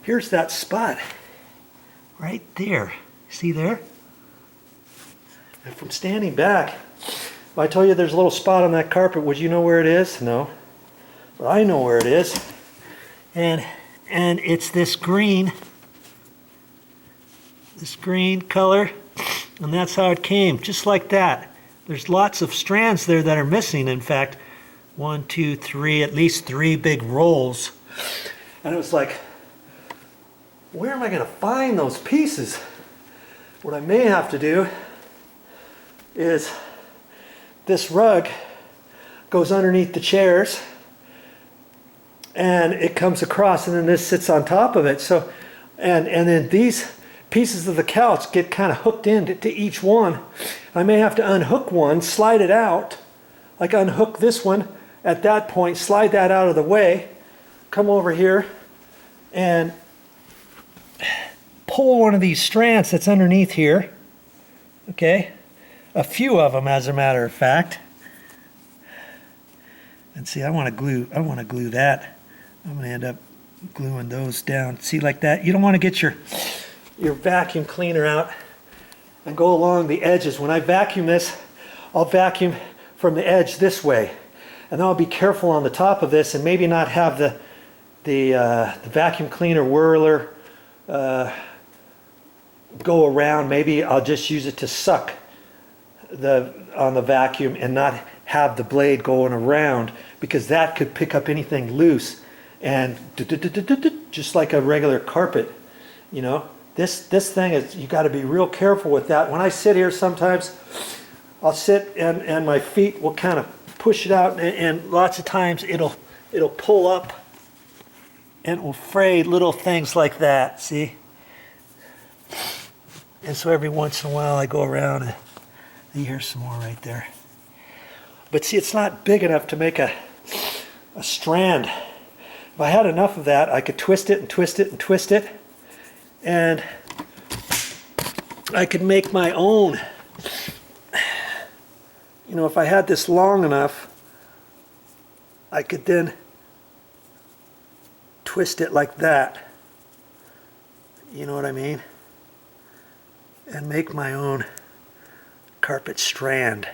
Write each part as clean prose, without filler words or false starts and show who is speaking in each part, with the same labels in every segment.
Speaker 1: here's that spot right there. See there? And from standing back, if I told you there's a little spot on that carpet, would you know where it is? No. But I know where it is. And it's this green color, and that's how it came, just like that. There's lots of strands there that are missing. In fact, 1, 2, 3, at least 3 big rolls. And it was like, where am I going to find those pieces? What I may have to do is, this rug goes underneath the chairs and it comes across, and then this sits on top of it. So, and then these pieces of the couch get kind of hooked into each one. I may have to unhook one, slide it out, like unhook this one at that point, slide that out of the way, come over here and pull one of these strands that's underneath here. Okay, a few of them, as a matter of fact. And see, I want to glue that. I'm going to end up gluing those down. See, like that. You don't want to get your vacuum cleaner out and go along the edges. When I vacuum this, I'll vacuum from the edge this way, and then I'll be careful on the top of this and maybe not have the vacuum cleaner whirler go around. Maybe I'll just use it to suck on the vacuum and not have the blade going around, because that could pick up anything loose and just like a regular carpet, you know. This thing is, you got to be real careful with that. When I sit here, sometimes I'll sit and my feet will kind of push it out, and lots of times it'll pull up and it will fray little things like that. See? And so every once in a while I go around and you hear some more right there. But see, it's not big enough to make a strand. If I had enough of that, I could twist it and twist it and twist it, and I could make my own. You know, if I had this long enough, I could then twist it like that. You know what I mean? And make my own carpet strand.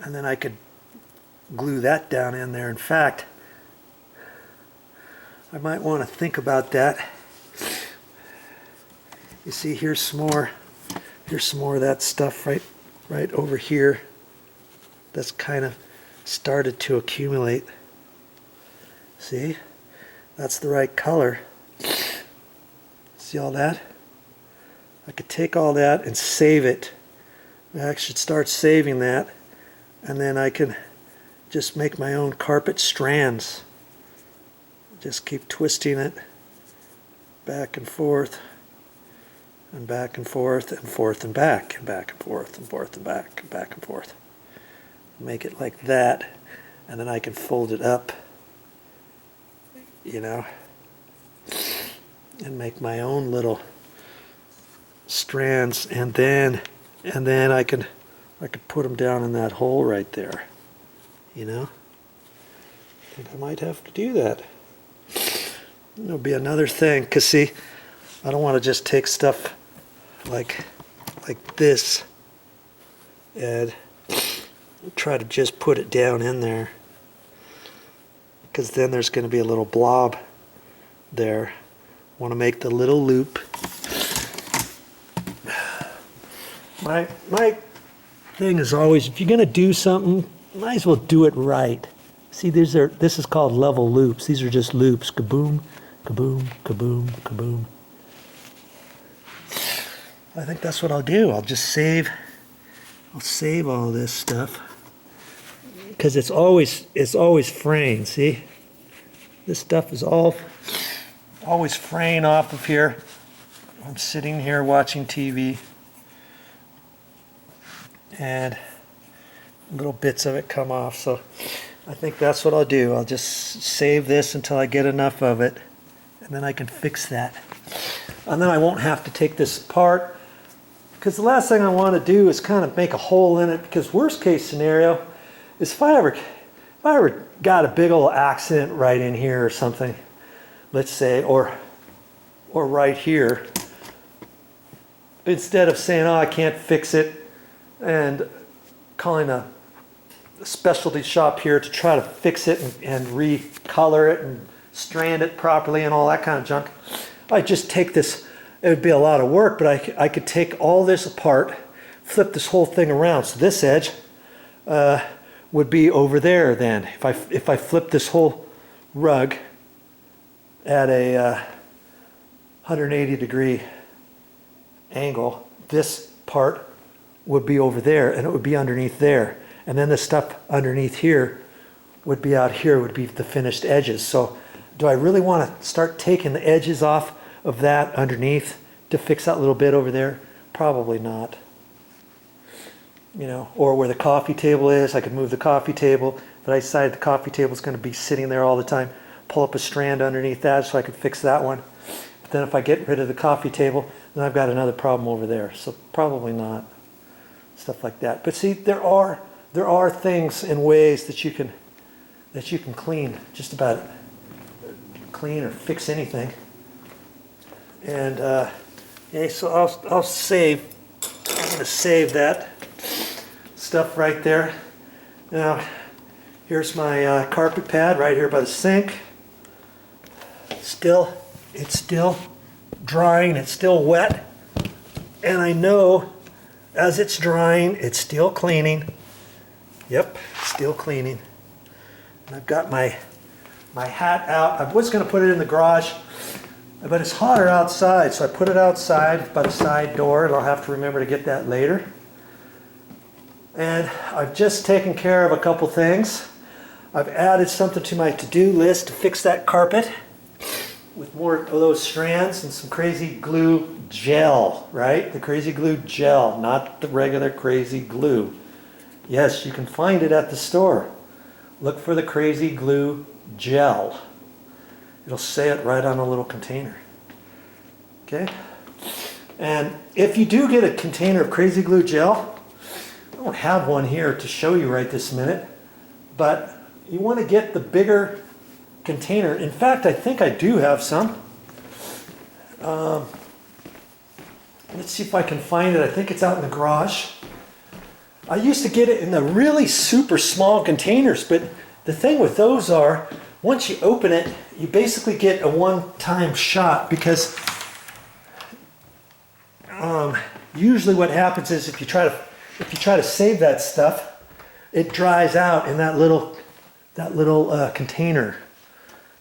Speaker 1: And then I could glue that down in there. In fact, I might want to think about that. You see, here's some more of that stuff right over here that's kind of started to accumulate. See? That's the right color. See all that? I could take all that and save it. I should start saving that, and then I can just make my own carpet strands. Just keep twisting it back and forth and back and forth and forth and back and back and forth and forth and back and back and forth. Make it like that, and then I can fold it up, you know, and make my own little strands, and then I could put them down in that hole right there, you know. I think I might have to do that. It'll be another thing, because see, I don't want to just take stuff like this and try to just put it down in there, because then there's going to be a little blob there. I want to make the little loop. My thing is always, if you're going to do something, might as well do it right. See, this is called level loops. These are just loops. Kaboom, kaboom, kaboom, kaboom. I think that's what I'll do. I'll save all this stuff, because it's always fraying. See, this stuff is always fraying off of here. I'm sitting here watching TV, and little bits of it come off. So I think that's what I'll do. I'll just save this until I get enough of it, and then I can fix that. And then I won't have to take this apart, because the last thing I want to do is kind of make a hole in it, because worst case scenario is if I ever got a big old accident right in here or something, let's say, or or right here, instead of saying, oh, I can't fix it, and calling a specialty shop here to try to fix it and recolor it and strand it properly and all that kind of junk. I just take this, it would be a lot of work, but I could take all this apart, flip this whole thing around. So this edge would be over there then. If I flip this whole rug at a 180 degree angle, this part would be over there and it would be underneath there. And then the stuff underneath here would be out here, would be the finished edges. So do I really want to start taking the edges off of that underneath to fix that little bit over there? Probably not. You know, or where the coffee table is, I could move the coffee table, but I decided the coffee table is going to be sitting there all the time. Pull up a strand underneath that so I could fix that one. But then if I get rid of the coffee table, then I've got another problem over there. So probably not. Stuff like that. But see, there are things and ways that you can clean just about clean or fix anything. And okay, so I'm going to save that stuff right there. Now here's my carpet pad right here by the sink. It's still drying, it's still wet, and I know as it's drying it's still cleaning. Yep, still cleaning. And I've got my hat out. I was going to put it in the garage, but it's hotter outside, so I put it outside by the side door, and I'll have to remember to get that later. And I've just taken care of a couple things. I've added something to my to-do list to fix that carpet with more of those strands and some crazy glue gel, right? The crazy glue gel, not the regular crazy glue. Yes, you can find it at the store. Look for the crazy glue gel. It'll say it right on a little container. Okay? And if you do get a container of crazy glue gel, I don't have one here to show you right this minute, but you want to get the bigger container. In fact, I think I do have some. Let's see if I can find it. I think it's out in the garage. I used to get it in the really super small containers, but the thing with those are, once you open it, you basically get a one-time shot, because usually what happens is if you try to save that stuff, it dries out in that little container.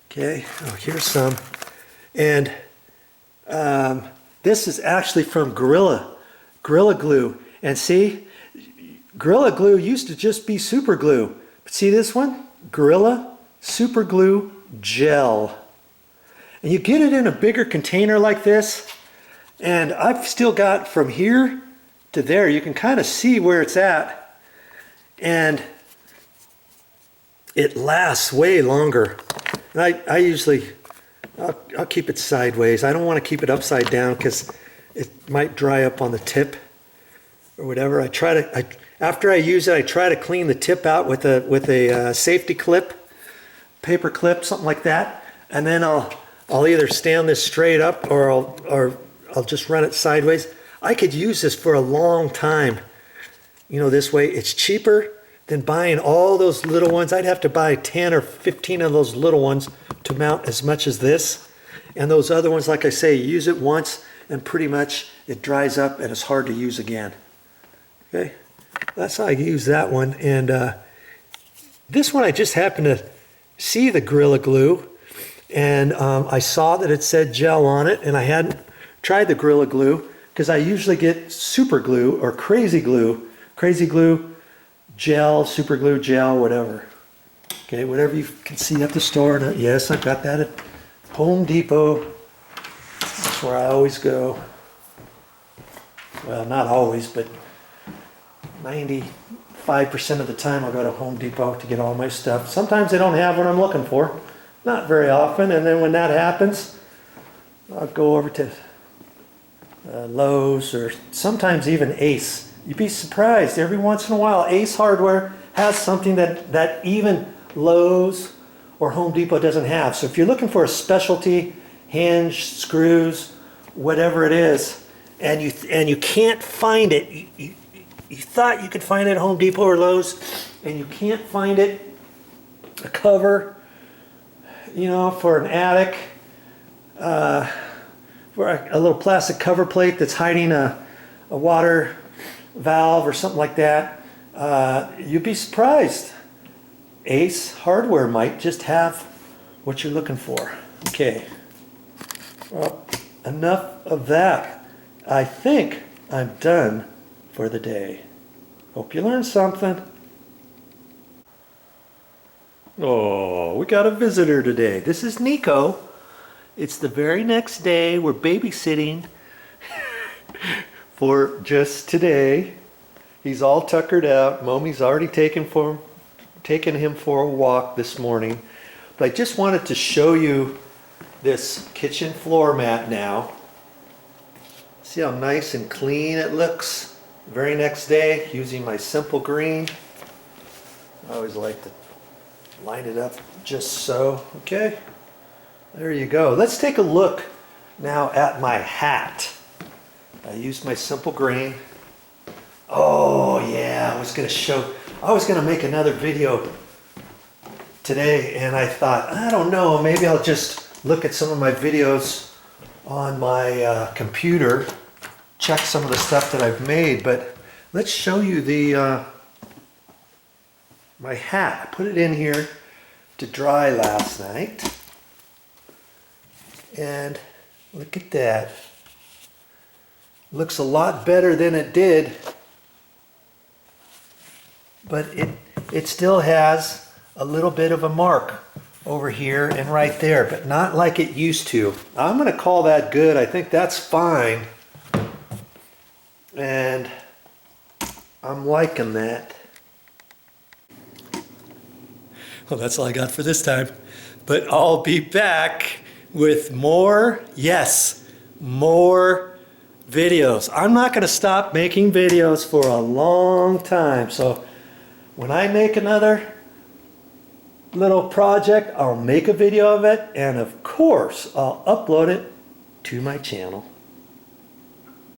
Speaker 1: Okay, oh, here's some, and this is actually from Gorilla Glue, and see, Gorilla Glue used to just be super glue, but see this one, Gorilla Super Glue Gel, and you get it in a bigger container like this, and I've still got from here to there. You can kind of see where it's at, and it lasts way longer. And I usually, I'll keep it sideways. I don't want to keep it upside down because it might dry up on the tip or whatever. After I use it, I try to clean the tip out with a safety clip, paper clip, something like that. And then I'll either stand this straight up or I'll just run it sideways. I could use this for a long time. You know, this way it's cheaper than buying all those little ones. I'd have to buy 10 or 15 of those little ones to mount as much as this. And those other ones, like I say, you use it once and pretty much it dries up and it's hard to use again. Okay, that's how I use that one. And this one I just happened to see the Gorilla Glue, and I saw that it said gel on it, and I hadn't tried the Gorilla Glue because I usually get super glue or crazy glue gel, super glue gel, whatever. Okay, whatever you can see at the store. And yes, I've got that at Home Depot. That's where I always go. Well, not always, but 95% of the time I'll go to Home Depot to get all my stuff. Sometimes they don't have what I'm looking for. Not very often. And then when that happens, I'll go over to Lowe's or sometimes even Ace. You'd be surprised. Every once in a while, Ace Hardware has something that even Lowe's or Home Depot doesn't have. So if you're looking for a specialty hinge, screws, whatever it is, and you can't find it. You thought you could find it at Home Depot or Lowe's, and you can't find it. A cover, you know, for an attic, for a little plastic cover plate that's hiding a water valve or something like that. You'd be surprised. Ace Hardware might just have what you're looking for. Okay, well, enough of that. I think I'm done for the day. Hope you learned something. Oh, we got a visitor today. This is Nico. It's the very next day. We're babysitting for just today. He's all tuckered out. Mommy's already taken him for a walk this morning. But I just wanted to show you this kitchen floor mat now. See how nice and clean it looks? Very next day, using my simple green. I always like to line it up just so. Okay, there you go. Let's take a look now at my hat. I used my simple green. Oh yeah, I was gonna make another video today, and I thought, I don't know, maybe I'll just look at some of my videos on my computer, check some of the stuff that I've made. But let's show you the my hat. I put it in here to dry last night, and look at that. Looks a lot better than it did, but it still has a little bit of a mark over here and right there, but not like it used to. I'm going to call that good. I think that's fine, and I'm liking that. Well, that's all I got for this time, but I'll be back with more, yes, more videos. I'm not going to stop making videos for a long time, so when I make another little project, I'll make a video of it, and of course I'll upload it to my channel.